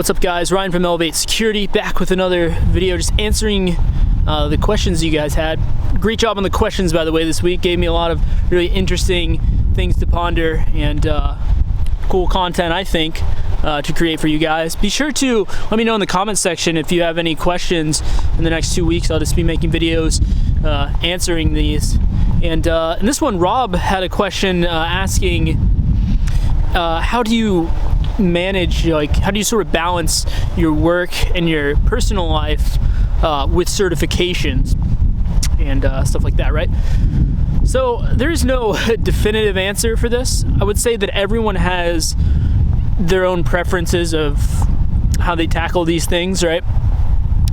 What's up, guys? Ryan from Elevate Security, back with another video, just answering the questions you guys had. Great job on the questions, by the way, this week. Gave me a lot of really interesting things to ponder and cool content, I think, to create for you guys. Be sure to let me know in the comments section if you have any questions in the next 2 weeks. I'll just be making videos answering these. And in this one, Rob had a question asking, how do you manage, how do you sort of balance your work and your personal life with certifications and stuff like that, right? So there's no definitive answer for this. I would say that everyone has their own preferences of how they tackle these things, right?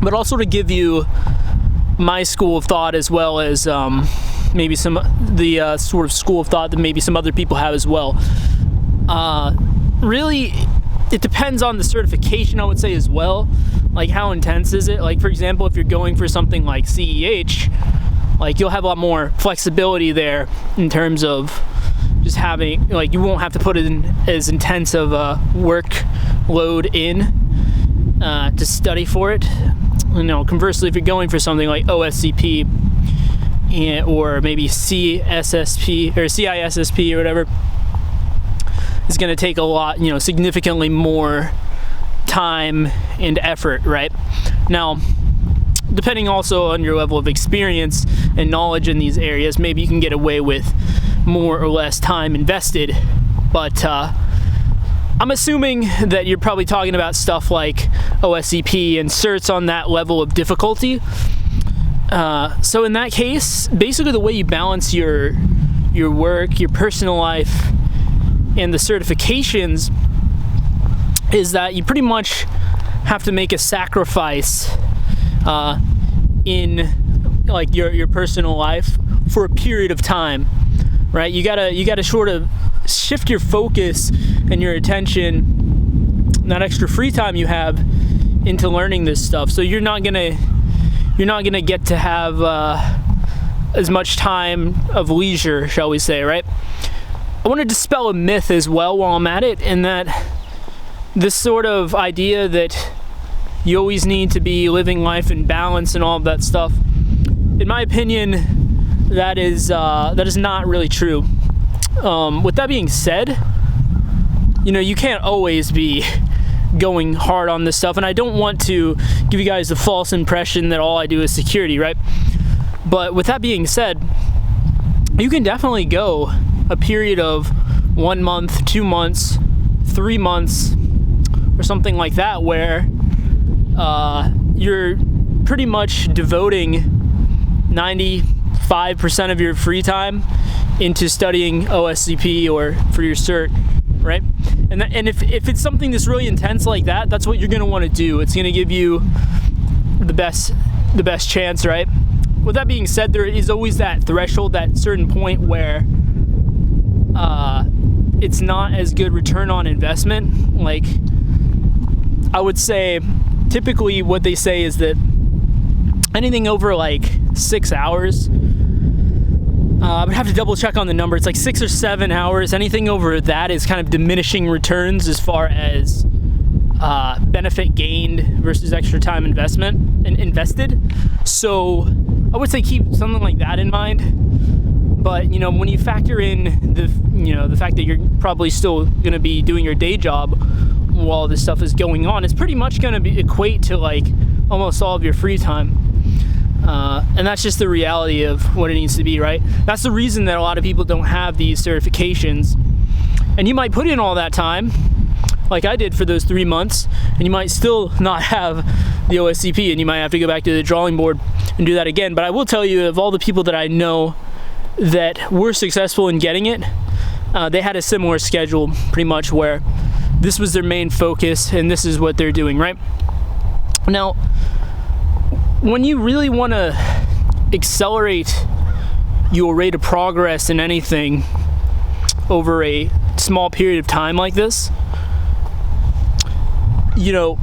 But I'll sort of give you my school of thought, as well as maybe some the sort of school of thought that maybe some other people have as well. Really, it depends on the certification, I would say, as well. Like, how intense is it? Like, for example, if you're going for something like CEH, like, you'll have a lot more flexibility there in terms of just having, like, you won't have to put in as intense of a workload in to study for it. You know, conversely, if you're going for something like OSCP or maybe CISSP or CISSP or whatever, it's going to take a lot, significantly more time and effort, right? Now, depending also on your level of experience and knowledge in these areas, maybe you can get away with more or less time invested, but I'm assuming that you're probably talking about stuff like OSCP and certs on that level of difficulty. So in that case, basically the way you balance your work, your personal life, and the certifications is that you pretty much have to make a sacrifice in like your personal life for a period of time, right? You gotta sort of shift your focus and your attention, that extra free time you have, into learning this stuff. So you're not gonna get to have as much time of leisure, shall we say, right? I want to dispel a myth as well while I'm at it, in that this sort of idea that you always need to be living life in balance and all of that stuff, in my opinion, that is not really true. With that being said, you can't always be going hard on this stuff, and I don't want to give you guys the false impression that all I do is security, right? But with that being said, you can definitely go a period of 1 month, 2 months, 3 months, or something like that, where you're pretty much devoting 95% of your free time into studying OSCP or for your cert, right? And if it's something that's really intense like that, that's what you're going to want to do. It's going to give you the best chance, right? With that being said, there is always that threshold, that certain point where it's not as good return on investment. Like, I would say typically what they say is that anything over like 6 hours, I would have to double check on the number, it's like 6 or 7 hours, anything over that is kind of diminishing returns as far as benefit gained versus extra time invested. So I would say keep something like that in mind. But when you factor in the fact that you're probably still going to be doing your day job while this stuff is going on, it's pretty much going to equate to like almost all of your free time. And that's just the reality of what it needs to be, right? That's the reason that a lot of people don't have these certifications. And you might put in all that time, like I did for those 3 months, and you might still not have the OSCP, and you might have to go back to the drawing board and do that again. But I will tell you, of all the people that I know that were successful in getting it, they had a similar schedule, pretty much, where this was their main focus and this is what they're doing, right? Now, when you really want to accelerate your rate of progress in anything over a small period of time like this, you're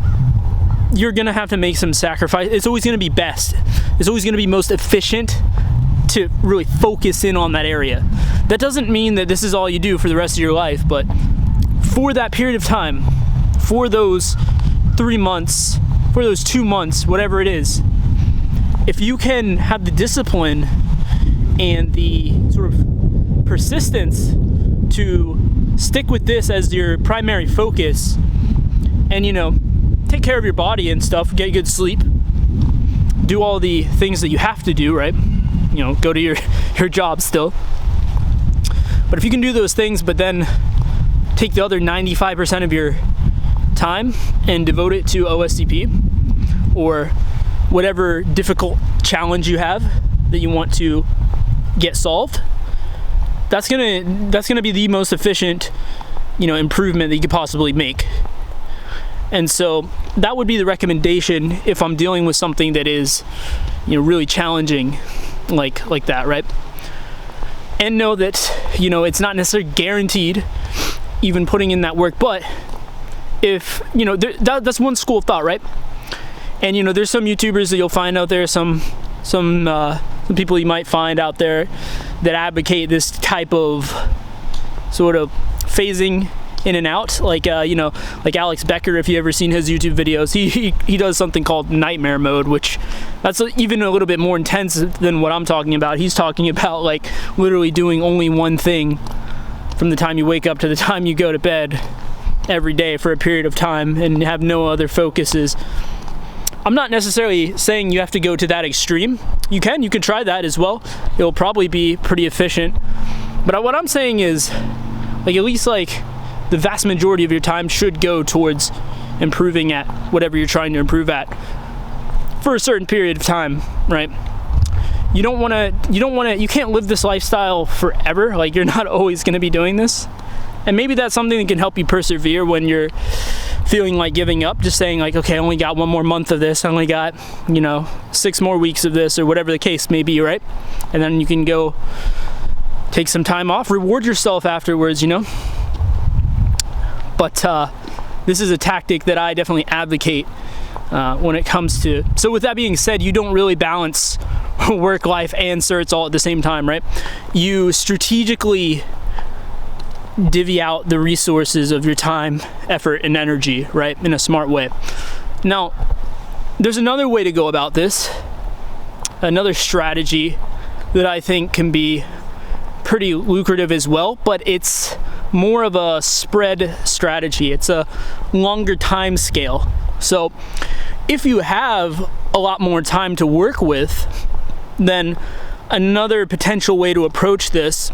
gonna have to make some sacrifice. It's always gonna be best. It's always gonna be most efficient to really focus in on that area. That doesn't mean that this is all you do for the rest of your life, but for that period of time, for those 3 months, for those 2 months, whatever it is, if you can have the discipline and the sort of persistence to stick with this as your primary focus, and take care of your body and stuff, get good sleep, do all the things that you have to do, right? Go to your job still. But if you can do those things, but then take the other 95% of your time and devote it to OSCP or whatever difficult challenge you have that you want to get solved, that's gonna be the most efficient, improvement that you could possibly make. And so that would be the recommendation if I'm dealing with something that is, really challenging, like that, right? And know that, it's not necessarily guaranteed, even putting in that work, but if, that's one school of thought, right? And, there's some YouTubers that you'll find out there, some people you might find out there that advocate this type of sort of phasing in and out, like Alex Becker. If you ever seen his YouTube videos, he does something called nightmare mode, which that's even a little bit more intense than what I'm talking about. He's talking about like literally doing only one thing from the time you wake up to the time you go to bed every day for a period of time and have no other focuses. I'm not necessarily saying you have to go to that extreme. You can try that as well. It'll probably be pretty efficient. But what I'm saying is, at least the vast majority of your time should go towards improving at whatever you're trying to improve at for a certain period of time, right? You can't live this lifestyle forever. You're not always going to be doing this. And maybe that's something that can help you persevere when you're feeling like giving up, just saying okay, I only got 1 more month of this, I only got 6 more weeks of this, or whatever the case may be, right? And then you can go take some time off, reward yourself afterwards, But this is a tactic that I definitely advocate when it comes to. So with that being said, you don't really balance work life and certs all at the same time, right? You strategically divvy out the resources of your time, effort, and energy, right, in a smart way. Now, there's another way to go about this, another strategy that I think can be pretty lucrative as well, but it's more of a spread strategy. It's a longer time scale. So if you have a lot more time to work with, then another potential way to approach this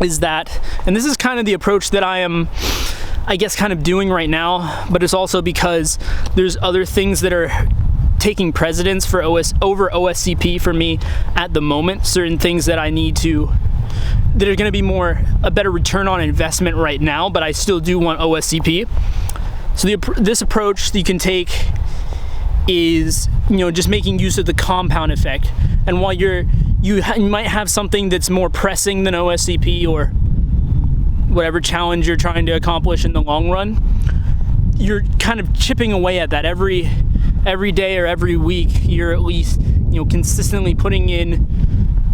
is that, and this is kind of the approach that I am, I guess, kind of doing right now, but it's also because there's other things that are taking precedence for over OSCP for me at the moment, certain things that I need to, that are going to be a better return on investment right now, but I still do want OSCP. So this approach that you can take is, just making use of the compound effect. And while you might have something that's more pressing than OSCP or whatever challenge you're trying to accomplish in the long run, you're kind of chipping away at that every day or every week. You're at least consistently putting in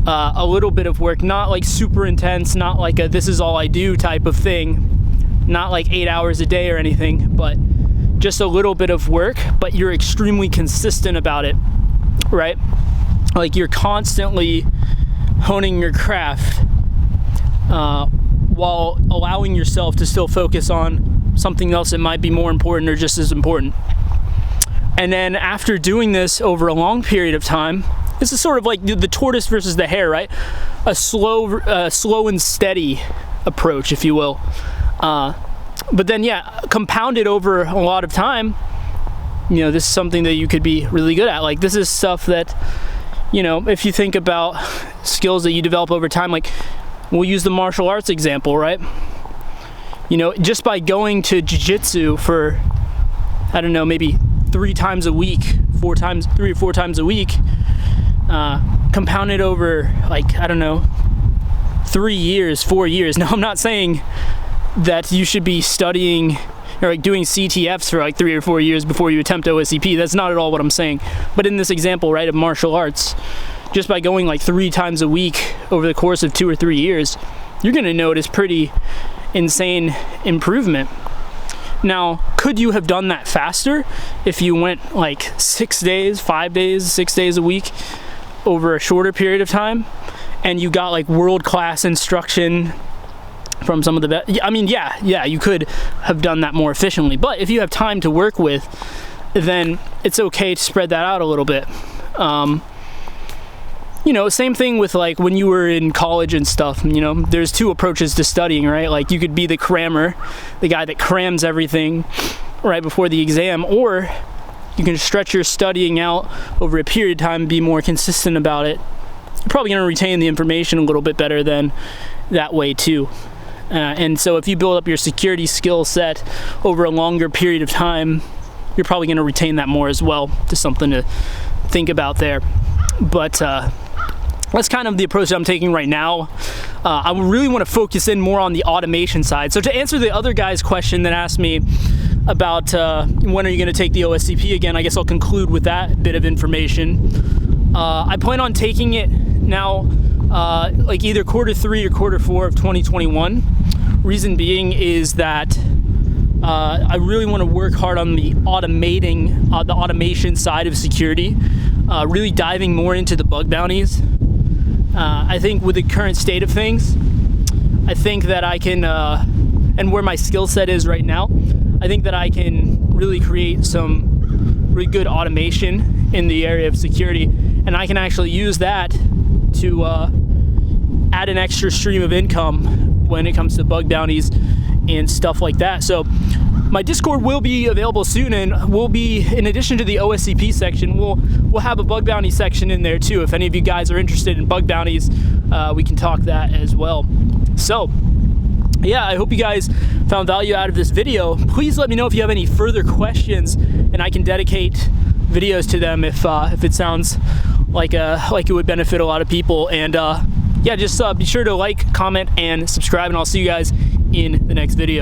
a little bit of work, not super intense, not a this is all I do type of thing, not 8 hours a day or anything, but just a little bit of work, but you're extremely consistent about it, right? You're constantly honing your craft while allowing yourself to still focus on something else that might be more important or just as important. And then after doing this over a long period of time, this is sort of like the tortoise versus the hare, right? A slow and steady approach, if you will. But then, compounded over a lot of time, this is something that you could be really good at. This is stuff that, if you think about skills that you develop over time, we'll use the martial arts example, right? Just by going to jiu-jitsu for, I don't know, maybe 3 times a week, 3 or 4 times a week, compounded over 3 years, 4 years. Now, I'm not saying that you should be studying or doing CTFs for 3 or 4 years before you attempt OSCP. That's not at all what I'm saying. But in this example, right, of martial arts, just by going 3 times a week over the course of 2 or 3 years, you're going to notice pretty insane improvement. Now, could you have done that faster if you went like 6 days, 5 days, 6 days a week over a shorter period of time, and you got like world-class instruction from some of the best? I mean, yeah, you could have done that more efficiently, but if you have time to work with, then it's okay to spread that out a little bit. You know, same thing with like when you were in college and stuff, you know, there's two approaches to studying, right? Like you could be the crammer, the guy that crams everything right before the exam, or you can stretch your studying out over a period of time and be more consistent about it. You're probably going to retain the information a little bit better than that way too. And so if you build up your security skill set over a longer period of time, you're probably going to retain that more as well. Just something to think about there. But that's kind of the approach that I'm taking right now. I really want to focus in more on the automation side. So to answer the other guy's question that asked me about when are you going to take the OSCP again, I guess I'll conclude with that bit of information. I plan on taking it now, like either quarter 3 or quarter 4 of 2021. Reason being is that I really want to work hard on the automation side of security, really diving more into the bug bounties. I think with the current state of things, I think that I can, and where my skill set is right now, I think that I can really create some really good automation in the area of security, and I can actually use that to add an extra stream of income when it comes to bug bounties and stuff like that. So my Discord will be available soon, and we'll be, in addition to the OSCP section, we'll have a bug bounty section in there too. If any of you guys are interested in bug bounties, we can talk that as well. So yeah, I hope you guys found value out of this video. Please let me know if you have any further questions, and I can dedicate videos to them if it sounds like it would benefit a lot of people. And yeah, just be sure to like, comment, and subscribe, and I'll see you guys in the next video.